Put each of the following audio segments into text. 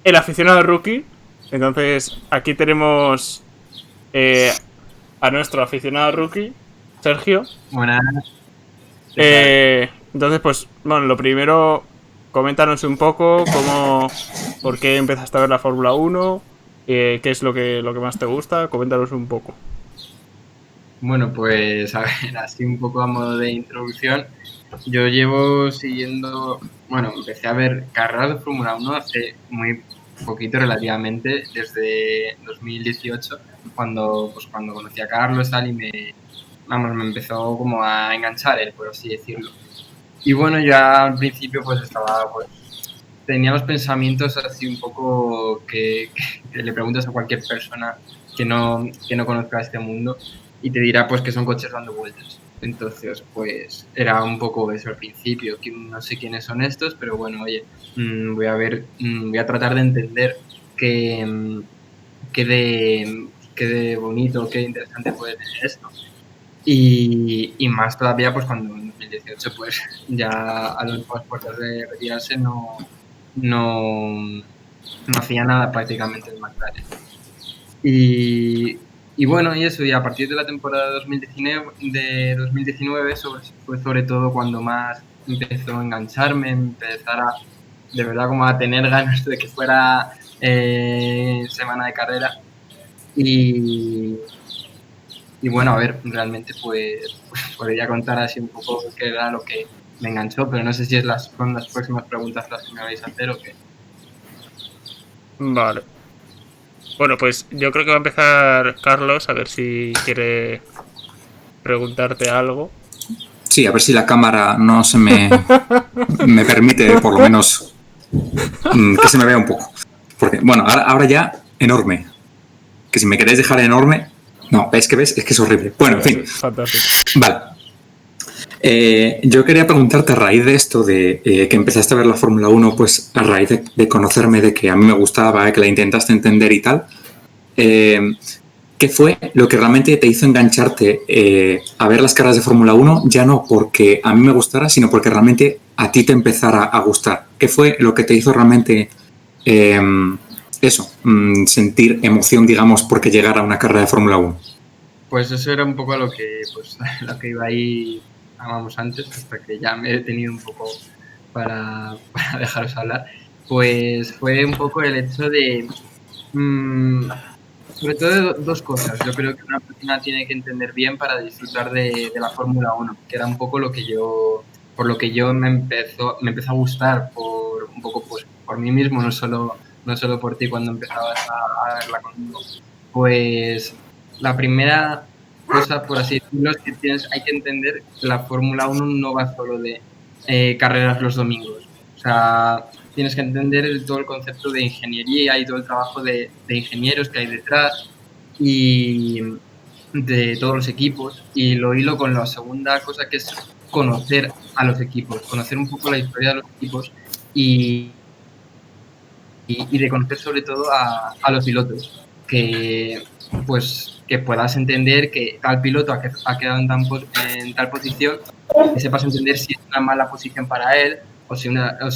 el aficionado rookie. Entonces, aquí tenemos a nuestro aficionado rookie, Sergio. Buenas. ¿Qué tal? Entonces, pues, bueno, lo primero, coméntanos un poco por qué empezaste a ver la Fórmula 1, qué es lo que más te gusta, coméntanos un poco. Bueno, pues a ver, así un poco a modo de introducción, yo llevo siguiendo, bueno, empecé a ver carreras de Fórmula 1 hace muy poquito relativamente, desde 2018, cuando conocí a Carlos tal, y me empezó como a enganchar él, por así decirlo. Y bueno, ya al principio pues tenía los pensamientos así un poco que le preguntas a cualquier persona que no conozca este mundo y te dirá pues que son coches dando vueltas. Entonces, pues era un poco eso al principio, que no sé quiénes son estos, pero bueno, oye, voy a tratar de entender qué, qué de, qué de bonito, qué interesante puede tener esto. Y más todavía, pues cuando en 2018, pues ya a las puertas de retirarse no, no hacía nada prácticamente el McLaren. Y bueno, y eso, y a partir de la temporada de 2019 fue sobre todo cuando más empezó a engancharme, empezar a, de verdad, como a tener ganas de que fuera semana de carrera. Y, y bueno, a ver, realmente pues podría contar así un poco qué era lo que me enganchó, pero no sé si son las próximas preguntas las que me vais a hacer o qué. Vale. Bueno, pues yo creo que va a empezar Carlos, a ver si quiere preguntarte algo. Sí, a ver si la cámara no me permite por lo menos que se me vea un poco. Porque, bueno, ahora ya enorme. Que si me queréis dejar enorme... No, es que ves, es que es horrible. Bueno, en fin. Fantástico. Vale. Yo quería preguntarte a raíz de esto, de que empezaste a ver la Fórmula 1, pues a raíz de conocerme, de que a mí me gustaba, que la intentaste entender y tal, ¿qué fue lo que realmente te hizo engancharte a ver las carreras de Fórmula 1? Ya no porque a mí me gustara, sino porque realmente a ti te empezara a gustar. ¿Qué fue lo que te hizo realmente sentir emoción, digamos, porque llegara a una carrera de Fórmula 1? Pues eso era un poco a lo que, pues, lo que iba ahí, vamos, antes, hasta que ya me he detenido un poco para dejaros hablar. Pues fue un poco el hecho de, sobre todo dos cosas. Yo creo que una persona tiene que entender bien para disfrutar de la Fórmula 1, que era un poco por lo que yo me empezó a gustar un poco pues, por mí mismo, no solo por ti cuando empezabas a verla conmigo. Pues la primera cosa, por así decirlo, es que hay que entender que la Fórmula 1 no va solo de carreras los domingos. O sea, tienes que entender todo el concepto de ingeniería y todo el trabajo de ingenieros que hay detrás y de todos los equipos. Y lo hilo con la segunda cosa, que es conocer a los equipos, conocer un poco la historia de los equipos y de conocer sobre todo a los pilotos, que puedas entender que tal piloto ha quedado en tal posición, que sepas entender si es una mala posición para él o si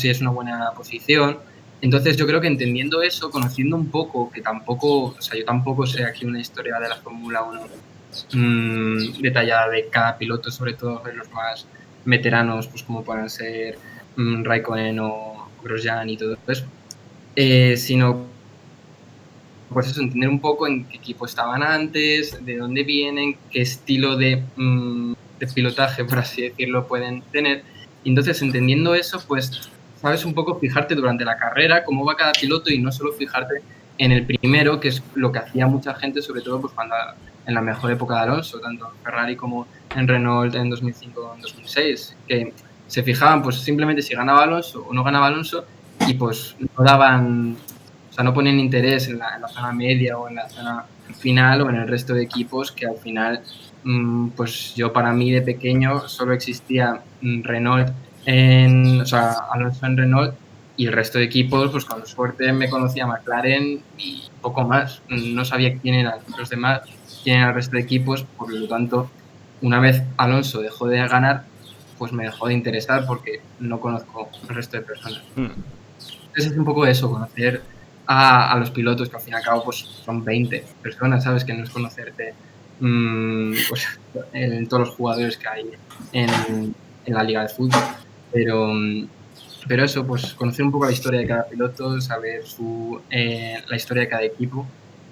es una buena posición. Entonces yo creo que entendiendo eso, conociendo un poco, que tampoco, o sea, yo tampoco sé aquí una historia de la Fórmula 1 detallada de cada piloto, sobre todo de los más veteranos, pues como puedan ser Raikkonen o Grosjean y todo eso, sino pues eso, entender un poco en qué equipo estaban antes, de dónde vienen, qué estilo de pilotaje, por así decirlo, pueden tener. Y entonces, entendiendo eso, pues sabes un poco fijarte durante la carrera cómo va cada piloto y no solo fijarte en el primero, que es lo que hacía mucha gente, sobre todo pues cuando en la mejor época de Alonso, tanto en Ferrari como en Renault en 2005 o en 2006, que se fijaban pues simplemente si ganaba Alonso o no ganaba Alonso y pues no daban, o sea, no ponen interés en la zona media o en la zona final o en el resto de equipos, que al final, pues yo para mí de pequeño solo existía Renault, o sea, Alonso en Renault, y el resto de equipos, pues con suerte me conocía McLaren y poco más. No sabía quién eran los demás, quién era el resto de equipos, por lo tanto, una vez Alonso dejó de ganar, pues me dejó de interesar porque no conozco el resto de personas. es un poco eso, conocer a los pilotos, que al fin y al cabo pues son 20 personas, ¿sabes? Que no es conocerte pues, en todos los jugadores que hay en la liga de fútbol. Pero eso, pues conocer un poco la historia de cada piloto, saber la historia de cada equipo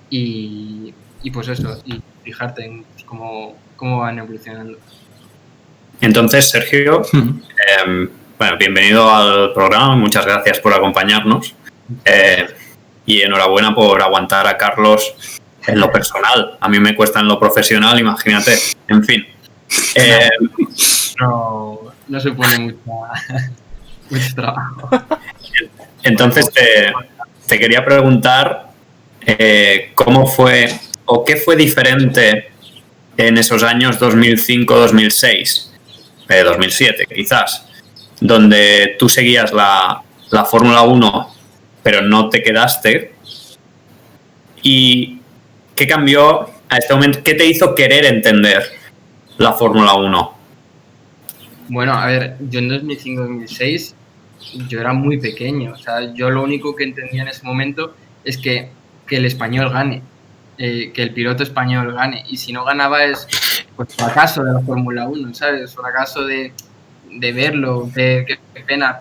y pues eso, y fijarte en pues, cómo van evolucionando. Entonces, Sergio, bueno, bienvenido al programa, muchas gracias por acompañarnos y enhorabuena por aguantar a Carlos en lo personal. A mí me cuesta en lo profesional, imagínate. En fin. No supone mucho trabajo. Entonces, te quería preguntar cómo fue o qué fue diferente en esos años 2005-2006, 2007 quizás, donde tú seguías la Fórmula 1 pero no te quedaste, y qué cambió a este momento, qué te hizo querer entender la Fórmula 1. Bueno, a ver, yo en 2005-2006 yo era muy pequeño, o sea, yo lo único que entendía en ese momento es que el español gane, que el piloto español gane, y si no ganaba es pues fracaso de la Fórmula 1, ¿sabes? Fracaso de verlo, qué pena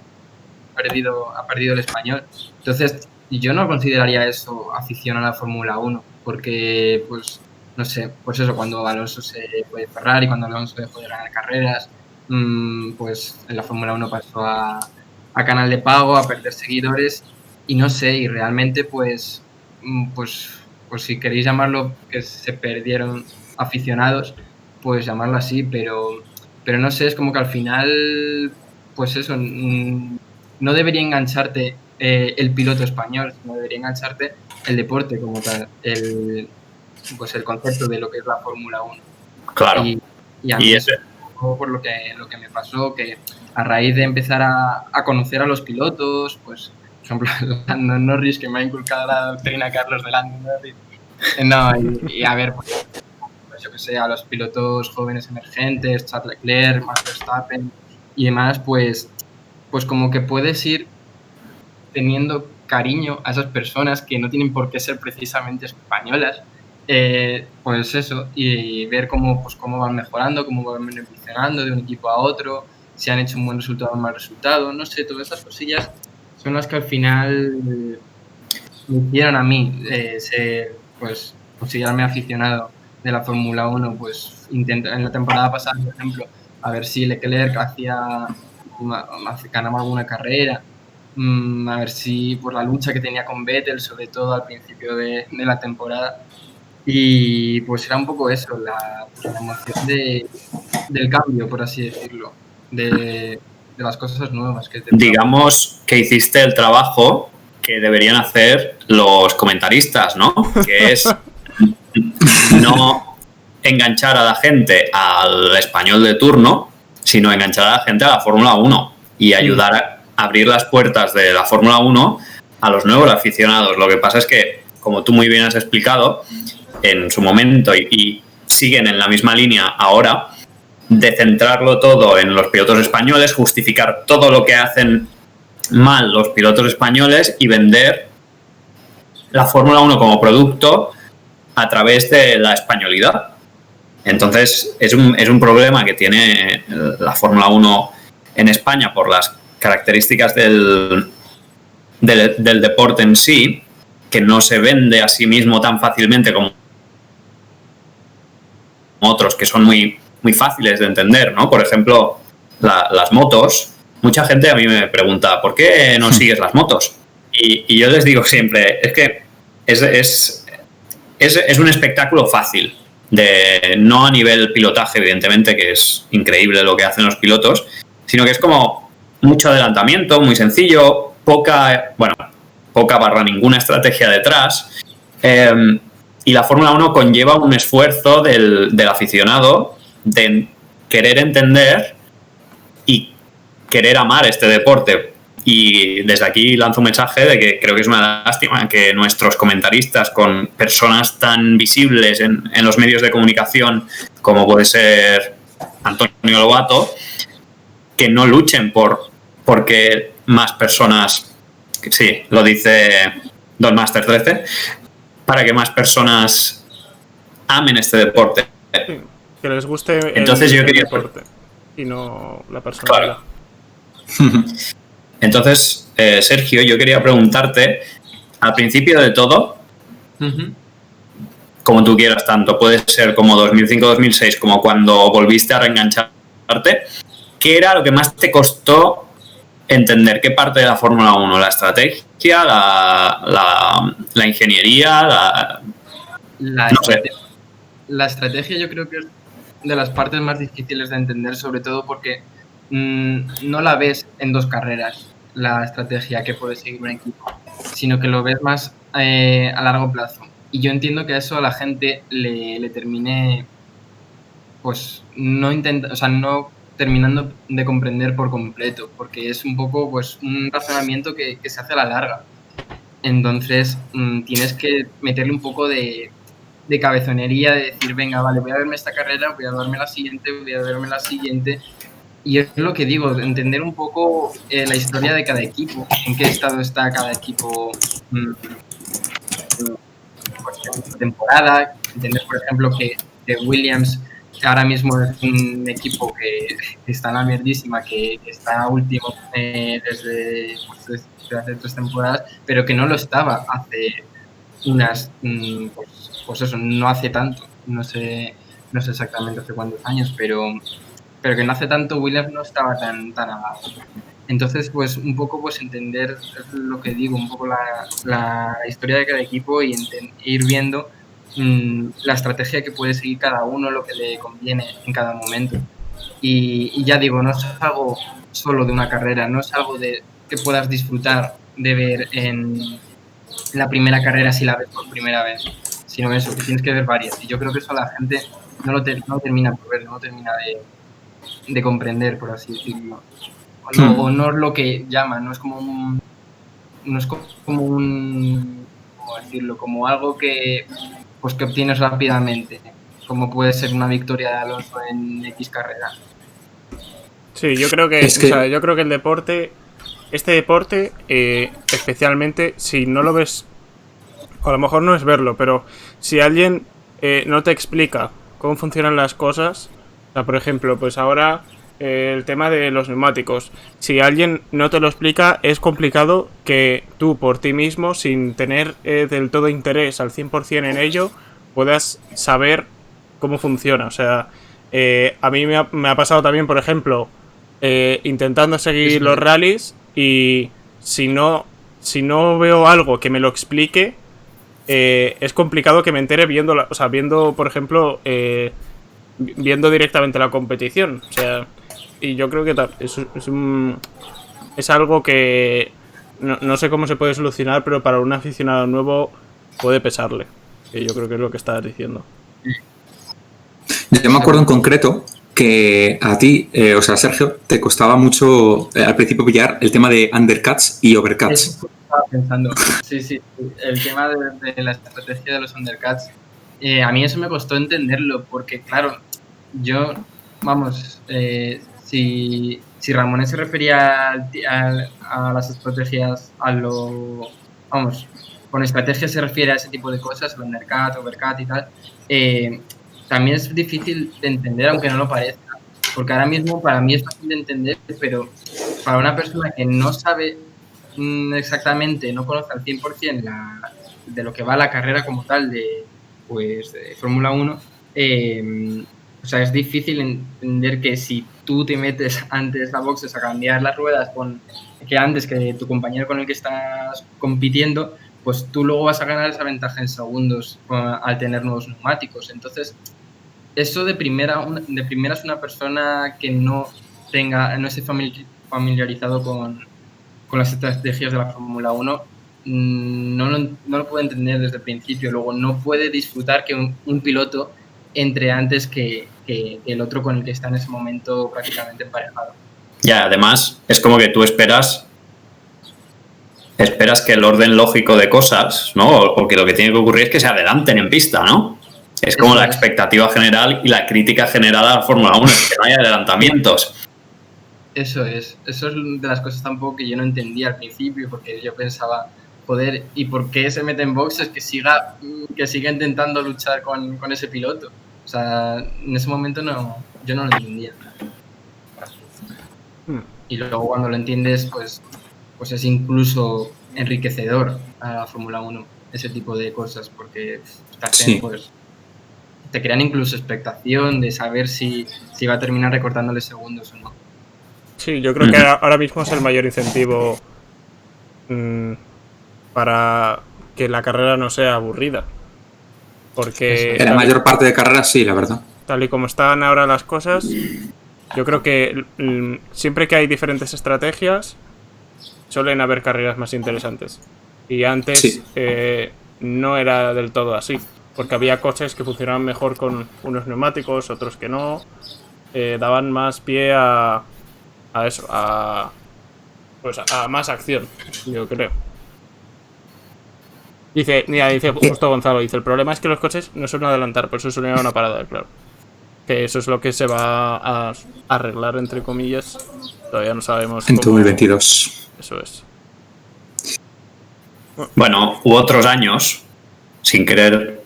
ha perdido el español. Entonces, yo no consideraría eso afición a la Fórmula 1, porque, pues, no sé, pues eso, cuando Alonso se fue de Ferrari, cuando Alonso dejó de ganar carreras, pues en la Fórmula 1 pasó a canal de pago, a perder seguidores, y no sé, y realmente, pues si queréis llamarlo que se perdieron aficionados, pues llamarlo así, pero no sé, es como que al final, pues eso, no debería engancharte el piloto español, sino debería engancharte el deporte como tal, el concepto de lo que es la Fórmula 1. Claro. Y a mí eso por lo que me pasó, que a raíz de empezar a conocer a los pilotos, pues, por ejemplo, Lando Norris, que me ha inculcado la doctrina Carlos de Lando Norris, y a ver, pues yo que sé, a los pilotos jóvenes emergentes, Charles Leclerc, Max Verstappen y demás, pues como que puedes ir teniendo cariño a esas personas que no tienen por qué ser precisamente españolas, pues eso, y ver cómo van mejorando, cómo van evolucionando de un equipo a otro, si han hecho un buen resultado o un mal resultado, no sé, todas esas cosillas son las que al final me hicieron a mí considerarme aficionado de la Fórmula 1, pues en la temporada pasada, por ejemplo, a ver si Leclerc ganaba alguna carrera, a ver si por la lucha que tenía con Vettel, sobre todo al principio de la temporada, y pues era un poco eso, la emoción del cambio, por así decirlo, de las cosas nuevas que digamos que hiciste el trabajo que deberían hacer los comentaristas, ¿no? Que es no enganchar a la gente al español de turno, sino enganchar a la gente a la Fórmula 1 y ayudar a abrir las puertas de la Fórmula 1 a los nuevos aficionados. Lo que pasa es que, como tú muy bien has explicado, en su momento y siguen en la misma línea ahora, de centrarlo todo en los pilotos españoles, justificar todo lo que hacen mal los pilotos españoles y vender la Fórmula 1 como producto a través de la españolidad. Entonces es un problema que tiene la Fórmula 1 en España por las características del deporte en sí, que no se vende a sí mismo tan fácilmente como otros que son muy fáciles de entender, ¿no? Por ejemplo, las motos. Mucha gente a mí me pregunta, ¿por qué no sigues las motos? Y yo les digo siempre, es que es un espectáculo fácil, no a nivel pilotaje, evidentemente, que es increíble lo que hacen los pilotos, sino que es como mucho adelantamiento, muy sencillo, poca barra ninguna estrategia detrás, y la Fórmula 1 conlleva un esfuerzo del aficionado de querer entender y querer amar este deporte. Y desde aquí lanzo un mensaje de que creo que es una lástima que nuestros comentaristas, con personas tan visibles en los medios de comunicación como puede ser Antonio Lobato, que no luchen porque más personas Sí, lo dice Don Master 13, para que más personas amen este deporte. Sí, que les guste Entonces yo quería... deporte y no la personalidad. Claro. Entonces, Sergio, yo quería preguntarte, al principio de todo, como tú quieras, tanto puede ser como 2005-2006, como cuando volviste a reengancharte, ¿qué era lo que más te costó entender? ¿Qué parte de la Fórmula 1? ¿La estrategia? ¿La ingeniería? No sé. La estrategia yo creo que es de las partes más difíciles de entender, sobre todo porque no la ves en 2 carreras, la estrategia que puede seguir un equipo, sino que lo ves más a largo plazo. Y yo entiendo que a eso a la gente le termine, pues, no terminando de comprender por completo, porque es un poco, pues, un razonamiento que se hace a la larga. Entonces, tienes que meterle un poco de cabezonería, de decir, venga, vale, voy a verme esta carrera, voy a verme la siguiente, y es lo que digo, entender un poco la historia de cada equipo, en qué estado está cada equipo en esta temporada, entender, por ejemplo, que Williams ahora mismo es un equipo que está en la mierdísima, que está último desde hace 3 temporadas, pero que no lo estaba hace unas, pues eso, no hace tanto, no sé exactamente hace cuántos años, pero que no hace tanto Williams no estaba tan abajo. Entonces, pues un poco pues entender lo que digo, un poco la historia de cada equipo y ir viendo la estrategia que puede seguir cada uno, lo que le conviene en cada momento. Y ya digo, no es algo solo de una carrera, no es algo que puedas disfrutar de ver en la primera carrera si la ves por primera vez, sino eso, que tienes que ver varias. Y yo creo que eso la gente no termina por ver, no termina de comprender, por así decirlo. O no es lo que llaman, no es como un ¿cómo decirlo? Como algo que obtienes rápidamente, como puede ser una victoria de Alonso en X carrera. Sí, yo creo que, yo creo que el deporte, este deporte, especialmente, si no lo ves, o a lo mejor no es verlo, pero si alguien no te explica cómo funcionan las cosas, o sea, por ejemplo, pues ahora el tema de los neumáticos, si alguien no te lo explica, es complicado que tú por ti mismo, sin tener del todo interés al 100% en ello, puedas saber cómo funciona. O sea, a mí me ha pasado también, por ejemplo, intentando seguir los rallies, y si no veo algo que me lo explique, es complicado que me entere viendo, por ejemplo, viendo directamente la competición. O sea, y yo creo que es algo que no sé cómo se puede solucionar, pero para un aficionado nuevo puede pesarle. Que yo creo que es lo que estabas diciendo. Yo me acuerdo en concreto que a ti, o sea, Sergio, te costaba mucho al principio pillar el tema de undercuts y overcuts. Eso estaba pensando. Sí. El tema de la estrategia de los undercuts, a mí eso me costó entenderlo, porque claro, yo, vamos, si Ramonet se refería a las estrategias, vamos, con estrategia se refiere a ese tipo de cosas, el undercut, overcut y tal, también es difícil de entender, aunque no lo parezca, porque ahora mismo para mí es fácil de entender, pero para una persona que no sabe exactamente, no conoce al 100% de lo que va la carrera como tal de Fórmula 1, o sea, es difícil entender que si tú te metes antes a boxes a cambiar las ruedas antes que tu compañero con el que estás compitiendo, pues tú luego vas a ganar esa ventaja en segundos al tener nuevos neumáticos. Entonces, eso de primera es una persona que no esté familiarizado con las estrategias de la Fórmula 1, no lo puede entender desde el principio. Luego no puede disfrutar que un piloto entre antes que el otro con el que está en ese momento prácticamente emparejado. Ya, además, es como que tú esperas que el orden lógico de cosas, ¿no? O que lo que tiene que ocurrir es que se adelanten en pista, ¿no? Es como la expectativa general y la crítica general a la Fórmula 1, es que no haya adelantamientos. Eso es de las cosas tampoco que yo no entendía al principio, porque yo pensaba, joder, ¿y por qué se mete en boxes que siga intentando luchar con ese piloto? O sea, en ese momento yo no lo entendía. Y luego cuando lo entiendes, pues es incluso enriquecedor a la Fórmula 1, ese tipo de cosas, porque pues, te crean incluso expectación de saber si va a terminar recortándole segundos o no. Sí, yo creo que ahora mismo es el mayor incentivo para que la carrera no sea aburrida. Porque en la mayor parte de carreras sí, la verdad. Tal y como están ahora las cosas, yo creo que siempre que hay diferentes estrategias, suelen haber carreras más interesantes. Y antes no era del todo así, porque había coches que funcionaban mejor con unos neumáticos, otros que no. Daban más pie a eso, a más acción, yo creo. Dice justo Gonzalo, dice, el problema es que los coches no suelen adelantar, por eso suelen ir a una parada, claro. Que eso es lo que se va a arreglar, entre comillas. Todavía no sabemos en 2022. Eso es. Bueno, hubo otros años, sin querer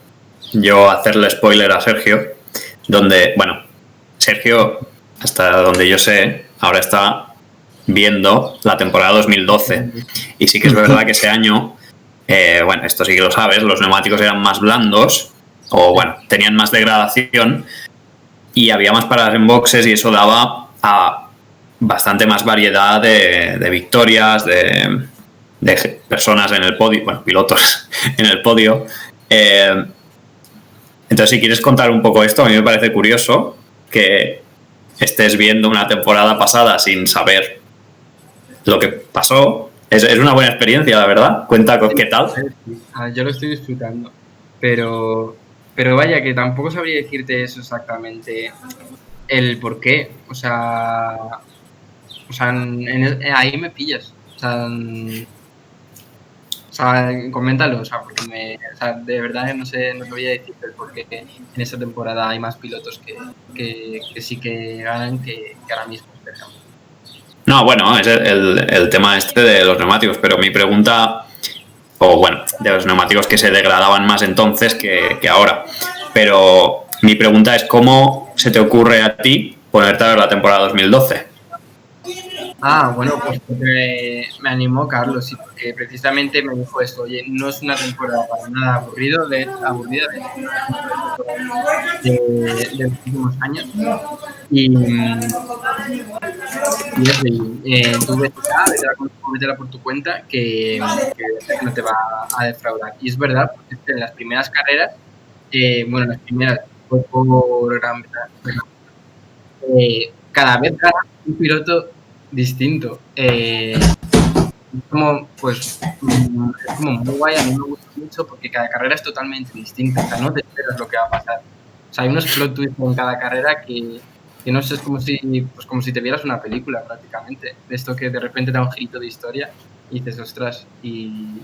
yo hacerle spoiler a Sergio, donde, bueno, Sergio, hasta donde yo sé, ahora está viendo la temporada 2012. Y sí que es verdad que ese año, bueno, esto sí que lo sabes, los neumáticos eran más blandos, o bueno, tenían más degradación, y había más paradas en boxes, y eso daba a bastante más variedad de victorias, de personas en el podio, bueno, pilotos en el podio. Entonces, si quieres contar un poco esto, a mí me parece curioso que estés viendo una temporada pasada sin saber lo que pasó. Es una buena experiencia, la verdad. Cuenta qué tal. Yo lo estoy disfrutando, pero vaya, que tampoco sabría decirte eso exactamente, el por qué. O sea ahí me pillas. O sea, coméntalo, porque de verdad no sabría decirte el por qué en esta temporada hay más pilotos que sí que ganan que ahora mismo, por ejemplo. No, bueno, es el tema este de los neumáticos, pero mi pregunta, o bueno, de los neumáticos que se degradaban más entonces que ahora, pero mi pregunta es ¿cómo se te ocurre a ti ponerte a ver la temporada 2012? Bueno, pues porque me animó Carlos, y porque precisamente me dijo esto, oye, no es una temporada para nada aburrida de los últimos años. Y tú métela por tu cuenta que no te va a defraudar. Y es verdad, porque en las primeras carreras, las primeras fue por Gran Bretaña, cada vez gana un piloto distinto. Es como muy guay, a mí me gusta mucho porque cada carrera es totalmente distinta, o sea, no te esperas lo que va a pasar. O sea, hay unos plot twists en cada carrera que no sé, es como si te vieras una película prácticamente, de esto que de repente da un girito de historia y dices, ostras, y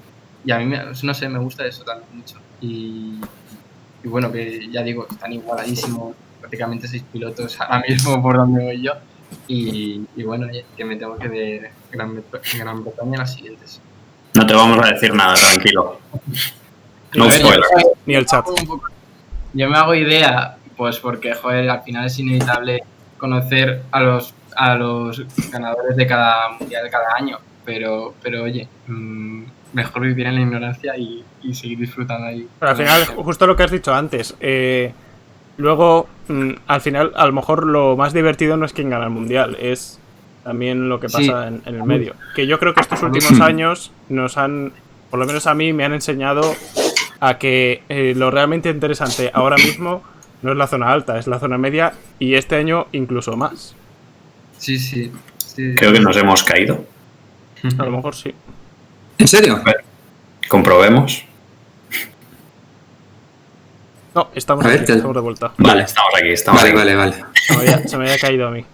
a mí, no sé, me gusta eso también mucho. Y bueno, que ya digo, están igualadísimos, prácticamente 6 pilotos ahora mismo por donde voy yo. Y bueno, que me tengo que ver Gran Bretaña en las siguientes. No te vamos a decir nada, tranquilo. No spoiler. Ni el chat. Yo me hago idea, pues porque, joder, al final es inevitable conocer a los ganadores de cada mundial de cada año. Pero oye, mejor vivir en la ignorancia y seguir disfrutando ahí. Pero al final, justo lo que has dicho antes, luego, al final, a lo mejor lo más divertido no es quién gana el mundial, es también lo que pasa en el medio. Que yo creo que estos últimos años nos han, por lo menos a mí, me han enseñado a que lo realmente interesante ahora mismo no es la zona alta, es la zona media, y este año incluso más. Sí. Creo que nos hemos caído. A lo mejor sí. ¿En serio? Comprobemos. No, estamos de vuelta. Vale, estamos aquí. Vale. Se me había caído a mí.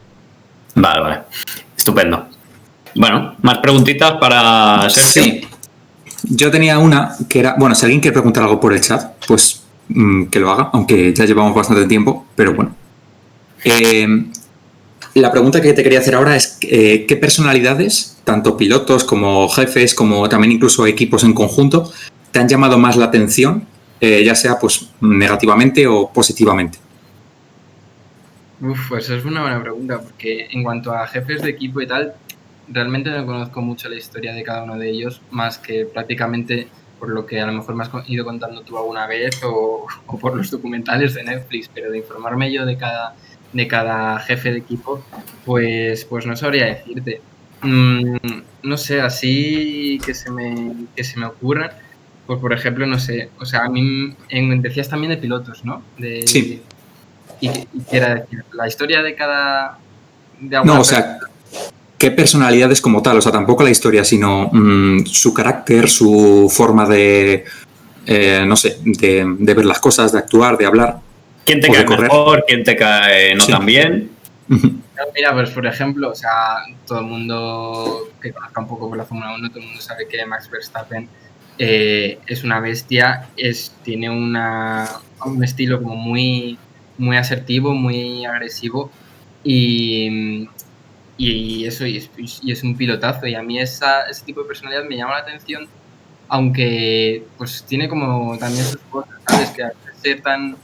Vale. Estupendo. Bueno, ¿más preguntitas para Sergio? Sí. Yo tenía una que era... Bueno, si alguien quiere preguntar algo por el chat, pues que lo haga, aunque ya llevamos bastante tiempo, pero bueno. la pregunta que te quería hacer ahora es ¿qué personalidades, tanto pilotos como jefes, como también incluso equipos en conjunto, te han llamado más la atención, ya sea pues negativamente o positivamente? Pues eso es una buena pregunta, porque en cuanto a jefes de equipo y tal, realmente no conozco mucho la historia de cada uno de ellos, más que prácticamente por lo que a lo mejor me has ido contando tú alguna vez o por los documentales de Netflix, pero de informarme yo de cada jefe de equipo, pues no sabría decirte. No sé, así que se me ocurran, pues por ejemplo, no sé, o sea, a mí decías también de pilotos, ¿no? Sí. ¿Y qué era decir? ¿La historia de cada... No, o sea, ¿qué personalidades como tal? O sea, tampoco la historia, sino su carácter, su forma de, no sé, de ver las cosas, de actuar, de hablar. ¿Quién te cae mejor? ¿Quién te cae no tan bien? Mira, pues por ejemplo, o sea, todo el mundo que conozca un poco por la Fórmula 1, todo el mundo sabe que Max Verstappen es una bestia, tiene un estilo como muy, muy asertivo, muy agresivo y eso, y es un pilotazo. Y a mí ese tipo de personalidad me llama la atención, aunque pues tiene como también sus cosas, ¿sabes? Que al ser tan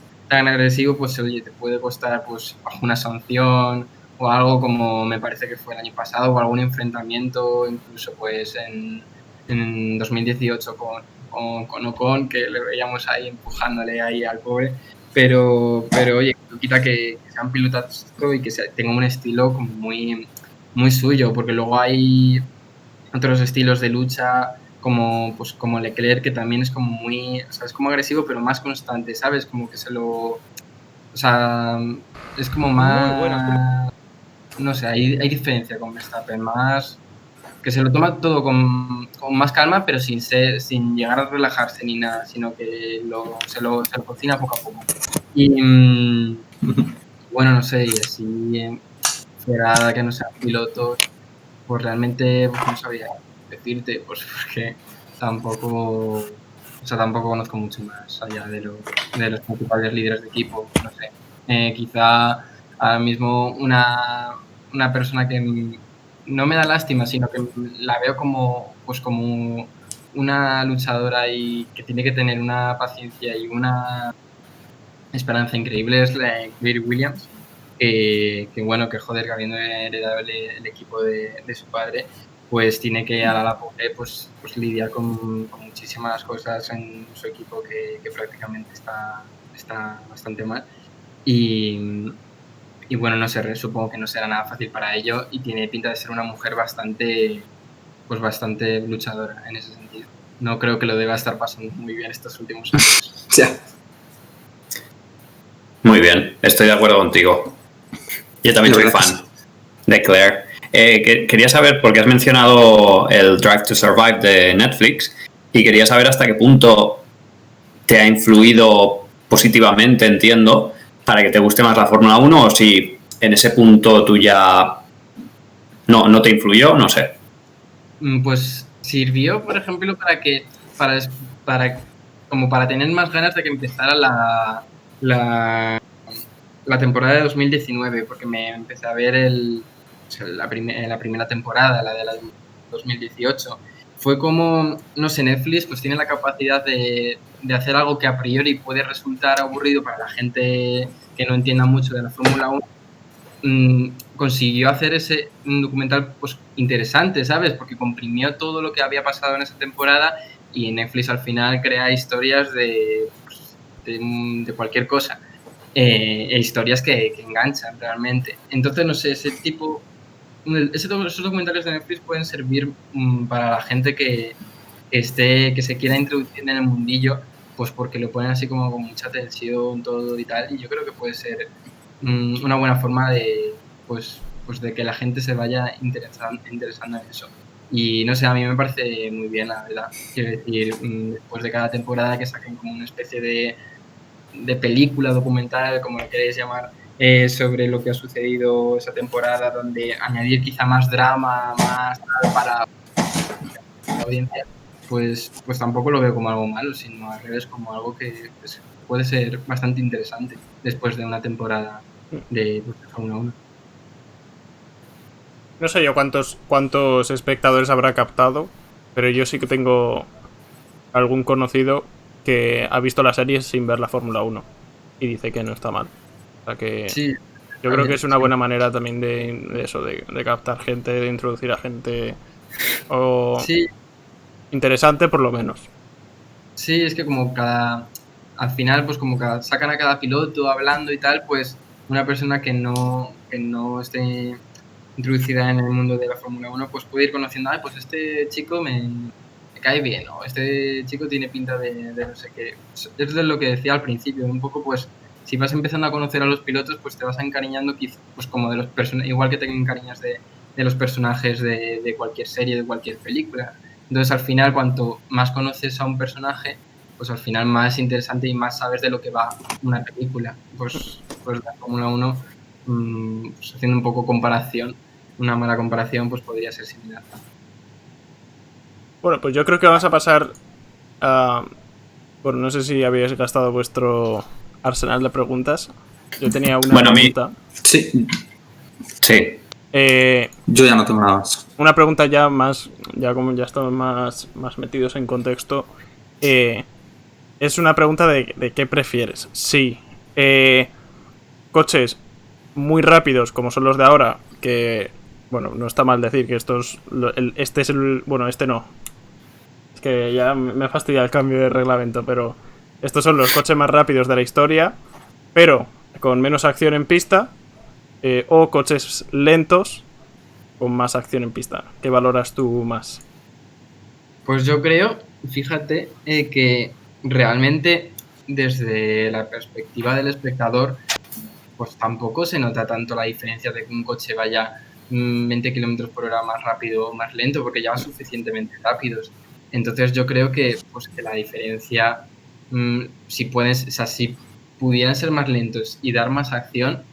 agresivo, pues oye, te puede costar pues bajo una sanción o algo como me parece que fue el año pasado, o algún enfrentamiento, incluso pues en 2018 con Ocon, que le veíamos ahí empujándole ahí al pobre. Pero oye, no quita que sea un pilotazo y que tenga un estilo como muy, muy suyo, porque luego hay otros estilos de lucha como Leclerc, que también es como muy, o sea, es como agresivo, pero más constante, ¿sabes? Como que o sea, es como más... Muy bueno. No sé, hay diferencia con Verstappen, más que se lo toma todo con más calma, pero sin llegar a relajarse ni nada, sino que se lo cocina poco a poco. Y bueno, no sé, y así fuera que no sean pilotos, pues realmente pues no sabría decirte, pues porque tampoco conozco mucho más allá de los principales líderes de equipo, no sé. Quizá ahora mismo una persona que no me da lástima, sino que la veo como una luchadora y que tiene que tener una paciencia y una esperanza increíble, es la de Claire Williams, que bueno, que joder, que habiendo heredado el equipo de su padre, pues tiene que a la pobre pues lidiar con muchísimas cosas en su equipo que prácticamente está bastante mal. Y bueno, no sé, supongo que no será nada fácil para ello, y tiene pinta de ser una mujer bastante luchadora en ese sentido. No creo que lo deba estar pasando muy bien estos últimos años. Ya. Muy bien, estoy de acuerdo contigo. Yo también soy fan de Claire. Quería saber, porque has mencionado el Drive to Survive de Netflix, y quería saber hasta qué punto te ha influido positivamente, entiendo, para que te guste más la Fórmula 1, o si en ese punto tú ya no te influyó, no sé. Pues sirvió, por ejemplo, para tener más ganas de que empezara la temporada de 2019, porque me empecé a ver la primera temporada, la de la 2018. Fue como, no sé, Netflix pues tiene la capacidad de hacer algo que a priori puede resultar aburrido para la gente que no entienda mucho de la Fórmula 1. Consiguió hacer un documental pues interesante, ¿sabes? Porque comprimió todo lo que había pasado en esa temporada, y Netflix al final crea historias de cualquier cosa. Historias que enganchan realmente. Entonces, no sé, esos documentales de Netflix pueden servir para la gente que se quiera introducir en el mundillo, pues porque lo ponen así como con mucha tensión todo y tal, y yo creo que puede ser una buena forma de de que la gente se vaya interesando en eso. Y no sé, a mí me parece muy bien, la verdad. Quiero decir, después de cada temporada que saquen como una especie de película documental, como lo queréis llamar, sobre lo que ha sucedido esa temporada, donde añadir quizá más drama, más para la audiencia, pues tampoco lo veo como algo malo, sino al revés, como algo que pues, puede ser bastante interesante después de una temporada de Fórmula 1. No sé yo cuántos espectadores habrá captado, pero yo sí que tengo algún conocido que ha visto la serie sin ver la Fórmula 1 y dice que no está mal. O sea que Sí, yo creo que es una buena manera también de eso, de captar gente, de introducir a gente o sí, interesante por lo menos. sí, es que como al final, pues como sacan a cada piloto hablando y tal, pues una persona que no esté introducida en el mundo de la Fórmula 1, pues puede ir conociendo, pues este chico me cae bien, o este chico tiene pinta de no sé qué. Es de lo que decía al principio, un poco pues si vas empezando a conocer a los pilotos, pues te vas encariñando pues como de los personajes, igual que te encariñas de los personajes de cualquier serie, de cualquier película. Entonces al final, cuanto más conoces a un personaje, pues al final más interesante y más sabes de lo que va una película. Pues la Fórmula 1, pues haciendo un poco comparación, una mala comparación, pues podría ser similar. Bueno, pues yo creo que vamos a pasar a... Bueno, no sé si habéis gastado vuestro arsenal de preguntas. Yo tenía una pregunta. Sí. Yo ya no tengo nada más. Una pregunta ya como ya estamos más metidos en contexto. Es una pregunta de qué prefieres. Sí. Coches muy rápidos como son los de ahora, que bueno, no está mal decir que este es el... Bueno, este no. Es que ya me fastidia el cambio de reglamento, pero estos son los coches más rápidos de la historia, pero con menos acción en pista, o coches lentos con más acción en pista. ¿Qué valoras tú más? Pues yo creo, fíjate, que realmente desde la perspectiva del espectador, pues tampoco se nota tanto la diferencia de que un coche vaya 20 kilómetros por hora más rápido o más lento, porque ya van suficientemente rápidos. Entonces yo creo que, pues, que la diferencia, si pudieran ser más lentos y dar más acción,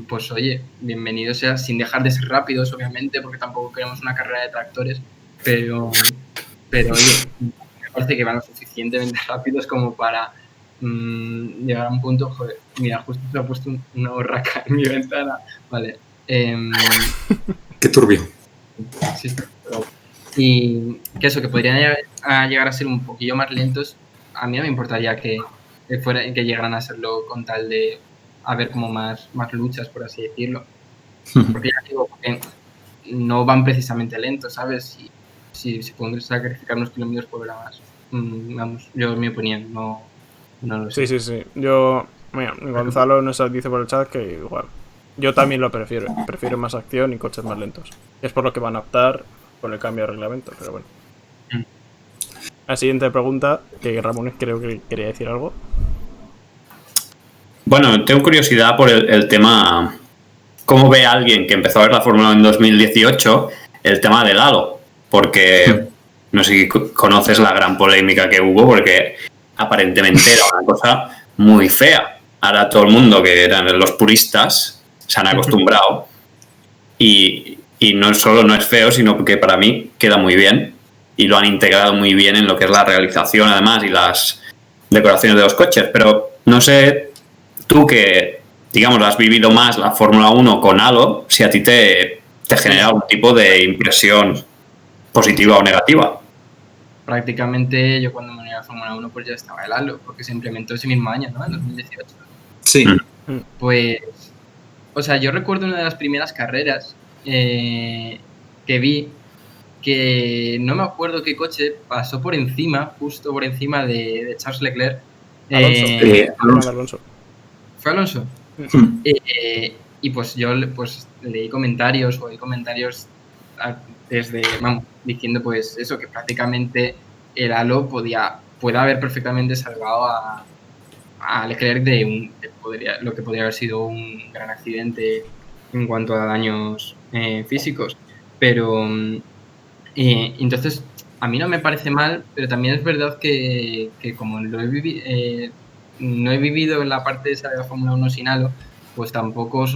pues oye, bienvenido sea, sin dejar de ser rápidos, obviamente, porque tampoco queremos una carrera de tractores, pero oye, me parece que van lo suficientemente rápidos como para llegar a un punto. Joder, mira, justo se ha puesto una borraca en mi ventana. Vale. Qué turbio. Sí, pero, y que eso, que podrían llegar a ser un poquillo más lentos. A mí no me importaría que llegaran a serlo con tal de haber como más luchas, por así decirlo. Porque ya digo, porque no van precisamente lentos, ¿sabes? Si se pueden sacrificar unos kilómetros por hora más. Vamos, yo en mi opinión, no lo sé. Sí. Mira, Gonzalo nos dice por el chat que igual. Yo también lo prefiero. Prefiero más acción y coches más lentos. Es por lo que van a optar con el cambio de reglamento, pero bueno. La siguiente pregunta, que Ramón creo que quería decir algo. Bueno, tengo curiosidad por el tema. ¿Cómo ve a alguien que empezó a ver la Fórmula 1 en 2018 el tema del halo? Porque no sé si conoces la gran polémica que hubo, porque aparentemente era una cosa muy fea. Ahora todo el mundo, que eran los puristas, se han acostumbrado. Y no solo no es feo, sino que para mí queda muy bien. Y lo han integrado muy bien en lo que es la realización, además, y las decoraciones de los coches. Pero no sé, tú que, digamos, has vivido más la Fórmula 1 con halo, si a ti te genera algún tipo de impresión positiva o negativa. Prácticamente yo cuando me uní a la Fórmula 1 pues ya estaba el halo, porque se implementó ese mismo año, ¿no? En 2018. Sí. Pues, o sea, yo recuerdo una de las primeras carreras que vi, que no me acuerdo qué coche pasó por encima, justo por encima de Charles Leclerc. Alonso. ¿Fue Alonso? Y pues yo leí comentarios diciendo pues eso, que prácticamente el halo puede haber perfectamente salvado a Leclerc de lo que podría haber sido un gran accidente en cuanto a daños físicos. Pero entonces a mí no me parece mal, pero también es verdad que como no he vivido en la parte esa de la Fórmula 1 sin halo, pues tampoco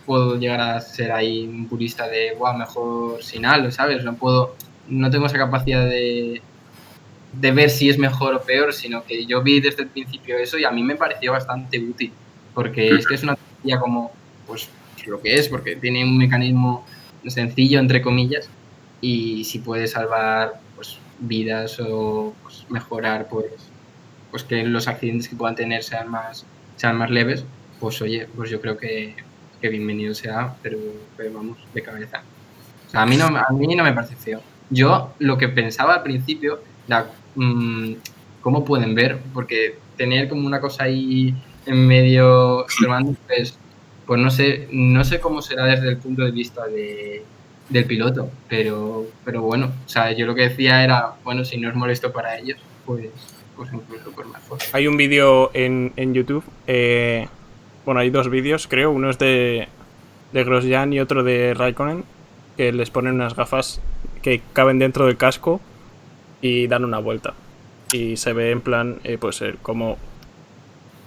puedo llegar a ser ahí un purista de mejor sin halo, ¿sabes? No tengo esa capacidad de ver si es mejor o peor, sino que yo vi desde el principio eso y a mí me pareció bastante útil, porque es que es una tecnología como pues lo que es, porque tiene un mecanismo sencillo, entre comillas, y si puede salvar pues vidas o pues, mejorar pues que los accidentes que puedan tener sean más leves, pues oye, pues yo creo que bienvenido sea, pero vamos, de cabeza. O sea, a mí no me parece feo. Yo lo que pensaba al principio era cómo pueden ver, porque tener como una cosa ahí en medio pues no sé cómo será desde el punto de vista del piloto, pero bueno, o sea, yo lo que decía era, bueno, si no es molesto para ellos, pues incluso por mejor. Hay un vídeo en YouTube, bueno, hay 2 vídeos, creo, uno es de Grosjean y otro de Raikkonen, que les ponen unas gafas que caben dentro del casco y dan una vuelta. Y se ve en plan, pues como,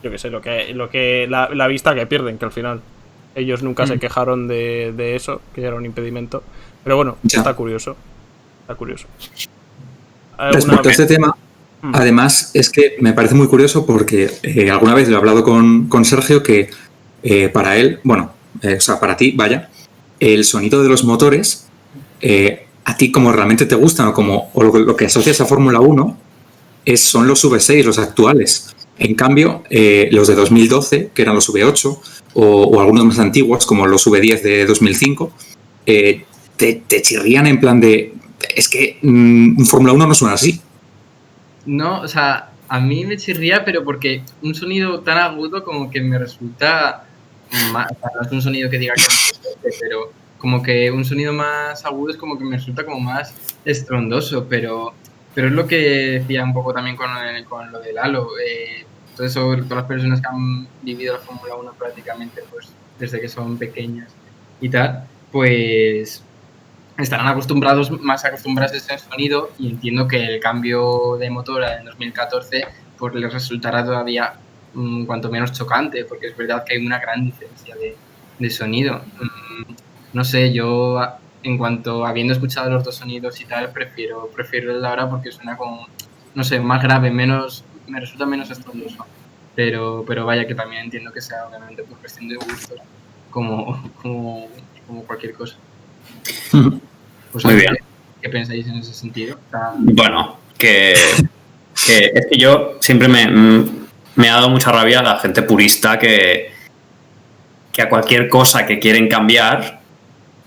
yo qué sé, la vista que pierden, que al final ellos nunca se quejaron de eso, que era un impedimento. Pero bueno, está curioso. Respecto a este tema, además, es que me parece muy curioso porque alguna vez lo he hablado con Sergio que para él, bueno, o sea, para ti, vaya, el sonido de los motores, a ti como realmente te gustan o lo que asocias a Fórmula 1 son los V6, los actuales. En cambio, los de 2012, que eran los V8, o algunos más antiguos, como los V10 de 2005, te chirrían en plan de... Es que Fórmula 1 no suena así. No, o sea, a mí me chirría, pero porque un sonido tan agudo como que me resulta... Más, o sea, no es un sonido que diga que no, pero como que un sonido más agudo es como que me resulta como más estrondoso, pero es lo que decía un poco también con lo del halo. Todo eso, todas las personas que han vivido la Fórmula 1 prácticamente pues desde que son pequeñas y tal, pues estarán más acostumbrados a ese sonido, y entiendo que el cambio de motor en 2014 pues les resultará todavía cuanto menos chocante, porque es verdad que hay una gran diferencia de sonido. No sé, yo en cuanto habiendo escuchado los 2 sonidos y tal, prefiero el de ahora porque suena como, no sé, más grave, me resulta menos estrondoso. Pero vaya, que también entiendo que sea obviamente por cuestión de gustos, como cualquier cosa. Pues, muy bien. ¿Qué pensáis en ese sentido? Bueno, que es que yo siempre me ha dado mucha rabia la gente purista que a cualquier cosa que quieren cambiar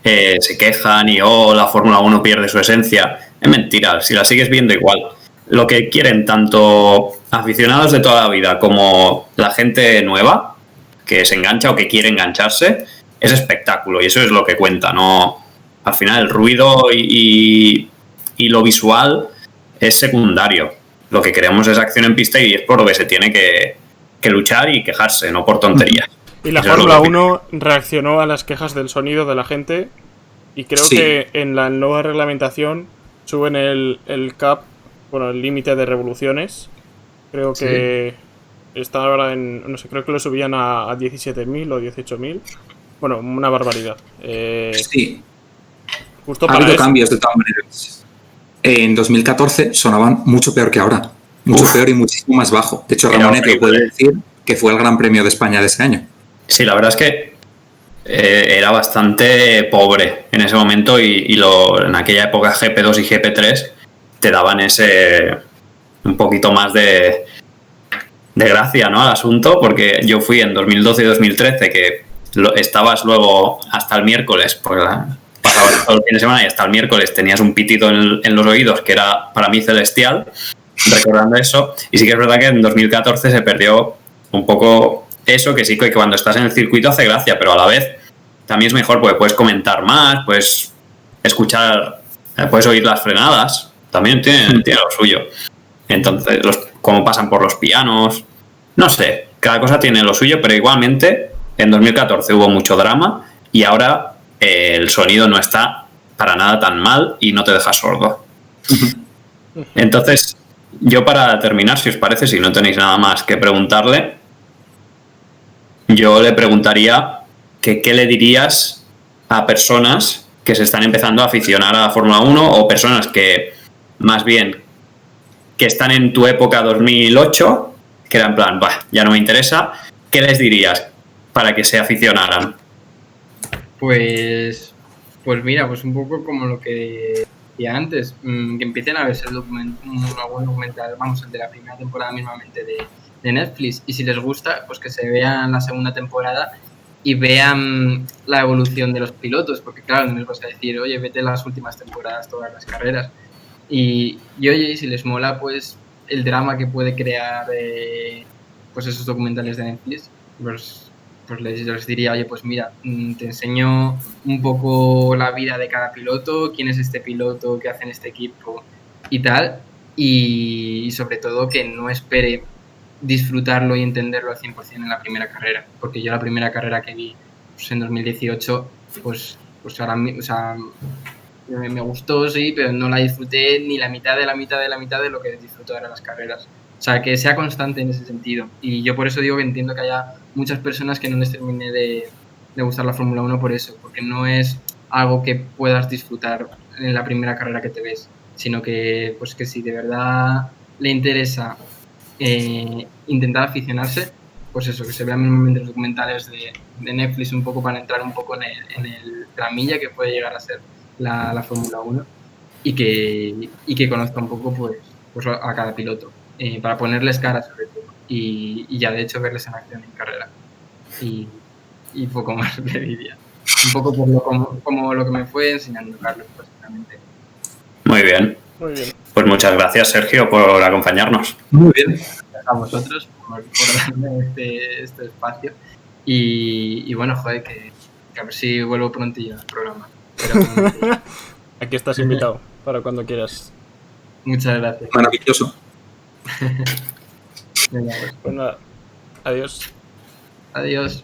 se quejan y la Fórmula 1 pierde su esencia. Es mentira, si la sigues viendo igual. Lo que quieren tanto aficionados de toda la vida como la gente nueva que se engancha o que quiere engancharse es espectáculo, y eso es lo que cuenta, ¿no? Al final el ruido y lo visual es secundario. Lo que queremos es acción en pista, y es por lo que se tiene que luchar y quejarse, no por tonterías. Y la Fórmula 1 reaccionó a las quejas del sonido de la gente, y creo que en la nueva reglamentación suben el cap, bueno, el límite de revoluciones. Creo que está ahora en, no sé, creo que lo subían a 17.000 o 18.000. Bueno, una barbaridad. Sí. Justo ha habido cambios de todas maneras. En 2014 sonaban mucho peor que ahora. Mucho peor y muchísimo más bajo. De hecho, Ramonet lo puede decir que fue el Gran Premio de España de ese año. Sí, la verdad es que era bastante pobre en ese momento, y en aquella época GP2 y GP3 te daban un poquito más de gracia, ¿no?, al asunto, porque yo fui en 2012 y 2013 que estabas luego hasta el miércoles, porque pasabas todo el fin de semana y hasta el miércoles tenías un pitido en los oídos que era para mí celestial, recordando eso. Y sí que es verdad que en 2014 se perdió un poco eso, que sí que cuando estás en el circuito hace gracia, pero a la vez también es mejor porque puedes comentar más, puedes escuchar, puedes oír las frenadas, también tiene lo suyo. Entonces, cómo pasan por los pianos, no sé, cada cosa tiene lo suyo, pero igualmente en 2014 hubo mucho drama, y ahora el sonido no está para nada tan mal y no te deja sordo. Entonces, yo para terminar, si os parece, si no tenéis nada más que preguntarle, yo le preguntaría que qué le dirías a personas que se están empezando a aficionar a la Fórmula 1, o personas que más bien que están en tu época 2008, que era en plan, ya no me interesa. ¿Qué les dirías para que se aficionaran? Pues Pues mira, pues un poco como lo que decía antes, que empiecen a verse algún documental, vamos, el de la primera temporada mismamente de Netflix, y si les gusta, pues que se vean la segunda temporada y vean la evolución de los pilotos, porque claro, no les vas a decir, oye, vete las últimas temporadas, todas las carreras, y oye, si les mola, pues el drama que puede crear pues esos documentales de Netflix, pues les diría, oye, pues mira, te enseño un poco la vida de cada piloto, quién es este piloto, qué hace en este equipo y tal, y sobre todo que no espere disfrutarlo y entenderlo al 100% en la primera carrera, porque yo la primera carrera que vi pues, en 2018, pues ahora o sea, me gustó, sí, pero no la disfruté ni la mitad de la mitad de la mitad de lo que disfruto ahora las carreras. O sea, que sea constante en ese sentido. Y yo por eso digo que entiendo que haya muchas personas que no les termine de gustar la Fórmula 1 por eso, porque no es algo que puedas disfrutar en la primera carrera que te ves, sino que, pues que si de verdad le interesa intentar aficionarse, pues eso, que se vean mínimamente los documentales de Netflix un poco para entrar un poco en el tramilla que puede llegar a ser la Fórmula 1 y que conozca un poco pues a cada piloto, para ponerles cara sobre todo y ya de hecho verles en acción en carrera y poco más le diría. Un poco por como lo que me fue enseñando Carlos básicamente. Muy bien. Muy bien. Pues muchas gracias, Sergio, por acompañarnos. Muy bien. A vosotros por darme este espacio y bueno, joder, que a ver si vuelvo prontillo al programa. Pero, Aquí estás invitado para cuando quieras. muchas gracias. Maravilloso. Venga, Pues nada, adiós. adiós.